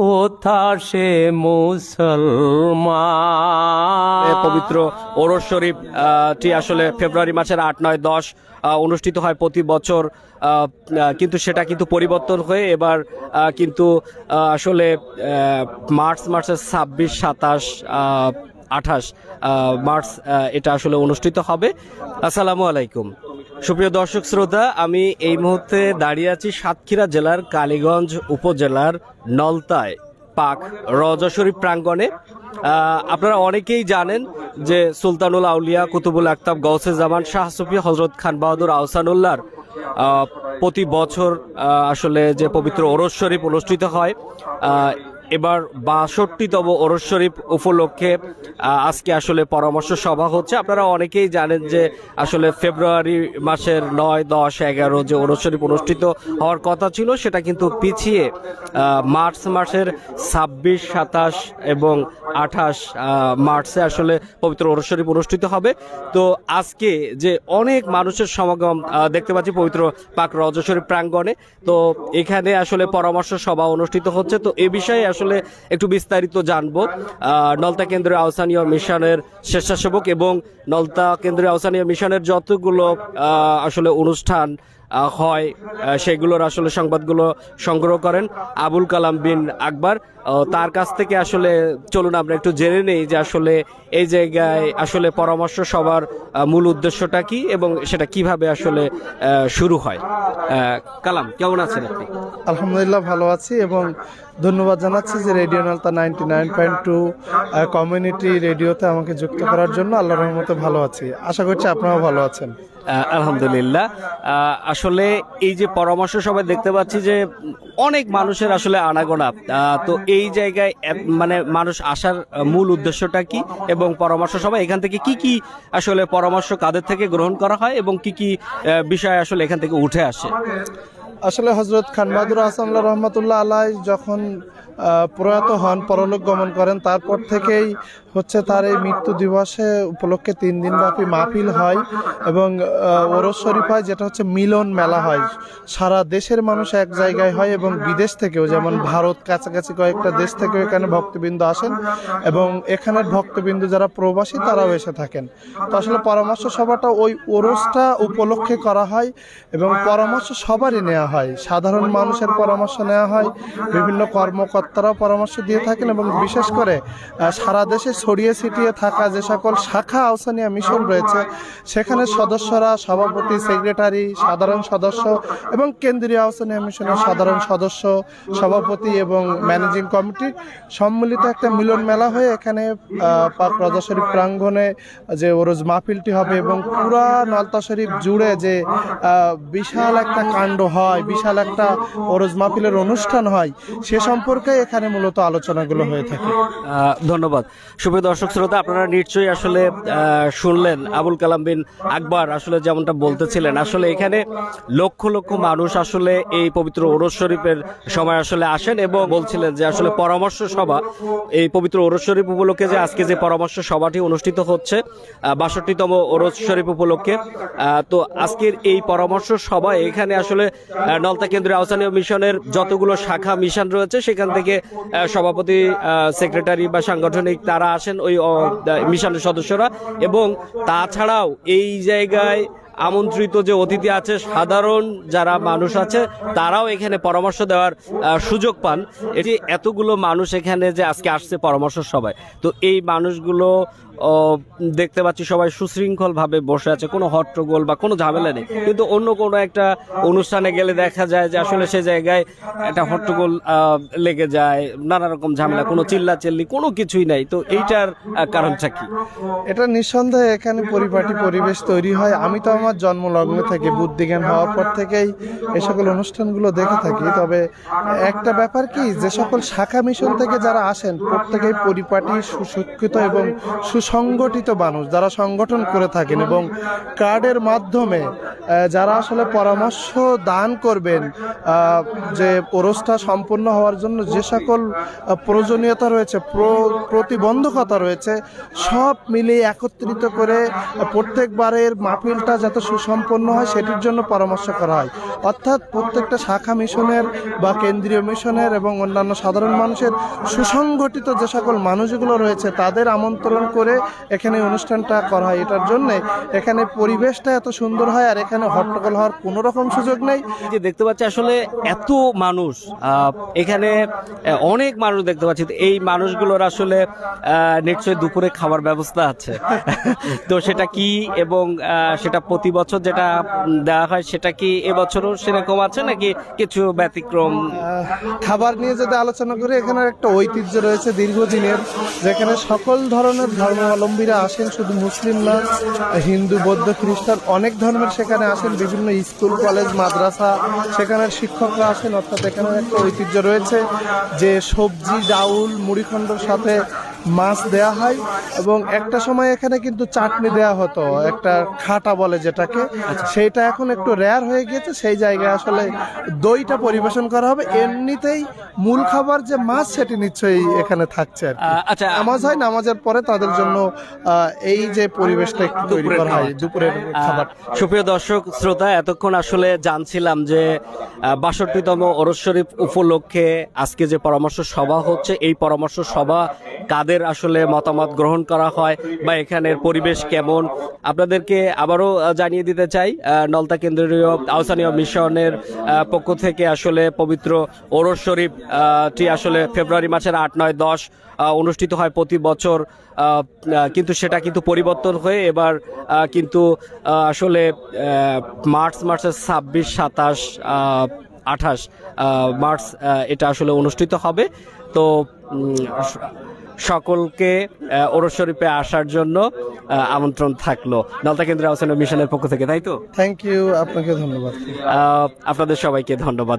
কোথা সে মুসলমান। পবিত্র ওরস শরীফ টি আসলে ফেব্রুয়ারি মাসের 8, 9, 10 অনুষ্ঠিত হয় প্রতি বছর, কিন্তু সেটা কিন্তু পরিবর্তন হয়ে এবার কিন্তু আসলে মার্চ মাসের 26, 27, 28 মার্চ এটা আসলে অনুষ্ঠিত হবে। আসসালামু আলাইকুম সুপ্রিয় দর্শক শ্রোতা, আমি এই মুহূর্তে দাঁড়িয়ে আছি সাতক্ষীরা জেলার কালীগঞ্জ উপজেলার নলতায় পাক রওজা শরীফ প্রাঙ্গণে। আপনারা অনেকেই জানেন যে সুলতানুল আউলিয়া কুতুবুল আকতাব গৌসে জামান শাহ সুফি হজরত খান বাহাদুর আহসানুল্লাহর প্রতি বছর আসলে যে পবিত্র ওরস শরীফ অনুষ্ঠিত হয়, এবার 62তম ওরস শরীফ উপলক্ষে আজকে আসলে পরামর্শ সভা হচ্ছে। আপনারা অনেকেই জানেন যে আসলে ফেব্রুয়ারি মাসের 9, 10, 11 যে ওরস শরীফ অনুষ্ঠিত হওয়ার কথা ছিল সেটা কিন্তু পিছিয়ে মার্চ মাসের 26, 27 এবং 28 মার্চে আসলে পবিত্র ওরস শরীফ অনুষ্ঠিত হবে। তো আজকে যে অনেক মানুষের সমাগম দেখতে পাচ্ছি পবিত্র পাক রওজা শরীফ প্রাঙ্গণে, তো এখানে আসলে পরামর্শ সভা অনুষ্ঠিত হচ্ছে। তো এ বিষয়ে আসলে একটু বিস্তারিত জানবো নলতা কেন্দ্রীয় আহ্বানীয় মিশনের স্বেচ্ছাসেবক এবং নলতা কেন্দ্রীয় আহ্বানীয় মিশনের যতগুলো আসলে অনুষ্ঠান হয় সেগুলোর আসলে সংবাদগুলো সংগ্রহ করেন আবুল কালাম বিন আকবর। তার কাছ থেকে আসলে চলুন আমরা একটু জেনে নেই যে আসলে এই জায়গায় আসলে পরামর্শ সবার মূল উদ্দেশ্যটা কি এবং সেটা কিভাবে আসলে শুরু হয়। কালাম, কেমন আছেন আপনি? আলহামদুলিল্লাহ ভালো আছি এবং ধন্যবাদ জানাচ্ছি যে রেডিও নলতা 99.2 কমিউনিটি রেডিওতে আমাকে যুক্ত করার জন্য। আল্লাহর রহমতে ভালো আছি, আশা করছি আপনারাও ভালো আছেন। আলহামদুলিল্লাহ। আসলে এই যে পরামর্শ সভায় দেখতে পাচ্ছি যে অনেক মানুষের আসলে আনাগোনা, তো এই জায়গায় মানে মানুষ আসার মূল উদ্দেশ্যটা কি এবং পরামর্শ সভা এখান থেকে কি কি আসলে পরামর্শ কাদের থেকে গ্রহণ করা হয় এবং কি কি বিষয় আসলে এখান থেকে উঠে আসে? আসলে হজরত খান বাহাদুর আহসানুল্লাহ রহমতুল্লাহ আলাই যখন প্রয়াত হন, পরলোক গমন করেন, তারপর থেকেই হচ্ছে তার এই মৃত্যু দিবসে উপলক্ষে 3 দিন ব্যাপী মাহফিল হয় এবং ওরস শরীফ হয়, যেটা হচ্ছে মিলন মেলা হয়। সারা দেশের মানুষ এক জায়গায় হয় এবং বিদেশ থেকেও, যেমন ভারত কাছাকাছি কয়েকটা দেশ থেকেও এখানে ভক্তবৃন্দ আসেন এবং এখানের ভক্তবৃন্দ যারা প্রবাসী তারাও এসে থাকেন। তো আসলে পরামর্শ সভাটা ওই ওরসটা উপলক্ষে করা হয় এবং পরামর্শ সবারই নেওয়া হয়, সাধারণ মানুষের পরামর্শ নেওয়া হয়, বিভিন্ন কর্মকর্তারাও পরামর্শ দিয়ে থাকেন এবং বিশেষ করে সারা দেশে ছড়িয়ে ছিটিয়ে থাকা যে সকল শাখা আহ্বানীয় মিশন রয়েছে সেখানে সদস্যরা, সভাপতি, সেক্রেটারি, সাধারণ সদস্য এবং কেন্দ্রীয় আহ্বানীয় মিশনের সাধারণ সদস্য, সভাপতি এবং ম্যানেজিং কমিটির সম্মিলিত একটা মিলন মেলা হয়ে এখানে পাক রওজা শরীফ প্রাঙ্গণে যে ওরস মাহফিলটি হবে এবং পুরা নলতা শরীফ জুড়ে যে বিশাল একটা কাণ্ড হয়, বিশাল একটা ওরস মাহফিলের অনুষ্ঠান হয়, সে সম্পর্কে এখানে মূলত আলোচনাগুলো হয়ে থাকে। ধন্যবাদ। সুপ্রিয় দর্শক শ্রোতা, আপনারা নিশ্চয়ই আসলে শুনলেন আবুল কালাম বিন আকবর আসলে যেমনটা বলতেছিলেন। আসলে এখানে লক্ষ লক্ষ মানুষ আসলে এই পবিত্র ওরস শরীফের সময় আসলে আসেন এবং বলছিলেন যে আসলে পরামর্শ সভা এই পবিত্র ওরস শরীফ উপলক্ষে যে আজকে যে পরামর্শ সভাটি অনুষ্ঠিত হচ্ছে 62তম ওরস শরীফ উপলক্ষে, তো আজকের এই পরামর্শ সভায় এখানে আসলে নলতা কেন্দ্রীয় আহ্বানীয় মিশনের যতগুলো শাখা মিশন রয়েছে সেখান থেকে সভাপতি, সেক্রেটারি বা সাংগঠনিক তারা আসেন, ওই মিশনের সদস্যরা, এবং তাছাড়াও এই জায়গায় আমন্ত্রিত যে অতিথি আছে, সাধারণ যারা মানুষ আছে তারাও এখানে পরামর্শ দেওয়ার সুযোগ পান। এটি এতগুলো মানুষ এখানে যে আজকে আসছে পরামর্শ সভায়, তো এই মানুষগুলো দেখতে পাচ্ছি সবাই সুশৃঙ্খল ভাবে বসে আছে, কোনো হট্টগোল বা কোনো ঝামেলা নেই। কিন্তু অন্য কোনো একটা অনুষ্ঠানে গেলে দেখা যায় যে আসলে সে জায়গায় একটা হট্টগোল লেগে যায়, নানা রকম ঝামেলা, কোনো চিল্লা চিল্লি কোনো কিছুই নাই। তো এইটার কারণটা কি? এটা নিঃসন্দেহে এখানে পরিপাটি পরিবেশ তৈরি হয়। আমি তো আমার জন্মলগ্ন থেকে, বুদ্ধিজ্ঞান হওয়ার পর থেকেই এই সকল অনুষ্ঠানগুলো দেখে থাকি। তবে একটা ব্যাপার কি, যে সকল শাখা মিশন থেকে যারা আসেন প্রত্যেকেই পরিপাটি, সুশিক্ষিত এবং সুসংগঠিত মানুষ, যারা সংগঠন করে থাকেন এবং কার্ডের মাধ্যমে যারা আসলে পরামর্শ দান করবেন, যে ওরসটা সম্পূর্ণ হওয়ার জন্য যে সকল প্রয়োজনীয়তা রয়েছে, প্রতিবন্ধকতা রয়েছে, সব মিলিয়ে একত্রিত করে প্রত্যেকবারের মাহফিলটা যাতে যাতে সুসম্পন্ন হয় সেটির জন্য পরামর্শ করা হয়। অর্থাৎ প্রত্যেকটা শাখা মিশনের বা কেন্দ্রীয় মিশনের এবং অন্যান্য সাধারণ মানুষের সুসংগঠিত যে সকল মানুষগুলো রয়েছে তাদের আমন্ত্রণ করে এখানে অনুষ্ঠানটা করা হয়। এটার জন্য এখানে পরিবেশটা এত সুন্দর হয়, আর এখানে হট্টগোল হওয়ার কোনো রকম সুযোগ নেই। যে দেখতে পাচ্ছি আসলে এত মানুষ, এখানে অনেক মানুষ দেখতে পাচ্ছি। তো এই মানুষগুলোর আসলে নিশ্চয়ই দুপুরে খাবার ব্যবস্থা আছে। তো সেটা কি, এবং সেটা প্রতি বছর যেটা দেওয়া হয় সেটা কি এবছরও সেরকম আছে নাকি কিছু ব্যতিক্রম? খাবার নিয়ে যদি আলোচনা করি, এখানে একটা ঐতিহ্য রয়েছে দীর্ঘদিনের, যেখানে সকল ধরনের ধর্মাবলম্বীরা আসেন, শুধু মুসলিম না, হিন্দু, বৌদ্ধ, খ্রিস্টান অনেক ধর্মের সেখানে আসেন। বিভিন্ন স্কুল, কলেজ, মাদ্রাসা, সেখানের শিক্ষকরা আসেন। অর্থাৎ এখানে একটা ঐতিহ্য রয়েছে যে সবজি, ডাউল, মুড়িখণ্ডর সাথে মাছ দেয়া হয়, এবং একটা সময় এখানে কিন্তু চাটনি দেয়া হতো, একটা খাটা বলে যেটাকে, সেইটা এখন একটু রেয়ার হয়ে গিয়েছে। সেই জায়গায় আসলে দইটা পরিবেশন করা হবে। এমনিতেই মূল খাবার যে মাছ, সেটি নিশ্চয়ই এখানে থাকছে আর কি। আচ্ছা, নামাজ হয়, নামাজের পরে তাদের জন্য এই যে পরিবেশটা একটু তৈরি করা হয় দুপুরের খাবার। সুপ্রিয় দর্শক শ্রোতা, এতক্ষণ আসলে জানছিলাম যে ৬২তম ওরস শরীফ উপলক্ষে আজকে যে পরামর্শ সভা হচ্ছে, এই পরামর্শ সভা কাদের আসলে মতামত গ্রহণ করা হয় বা এখানের পরিবেশ কেমন, আপনাদেরকে আবারও জানিয়ে দিতে চাই। নলতা কেন্দ্রীয় আহ্বানীয় মিশনের পক্ষ থেকে আসলে পবিত্র ওরস শরীফ টি আসলে ফেব্রুয়ারি মাসের ৮, ৯, ১০ অনুষ্ঠিত হয় প্রতি বছর, কিন্তু সেটা কিন্তু পরিবর্তন হয়ে এবার কিন্তু আসলে মার্চ মাসের ২৬, ২৭, ২৮ মার্চ এটা আসলে অনুষ্ঠিত হবে। তো সকলকে ওরস শরীফে আসার জন্য আমন্ত্রণ থাকলো নলতা কেন্দ্রীয় আহ্বানীয় মিশনের পক্ষ থেকে, তাই তো? থ্যাংক ইউ, আপনাকে ধন্যবাদ। আপনাদের সবাইকে ধন্যবাদ।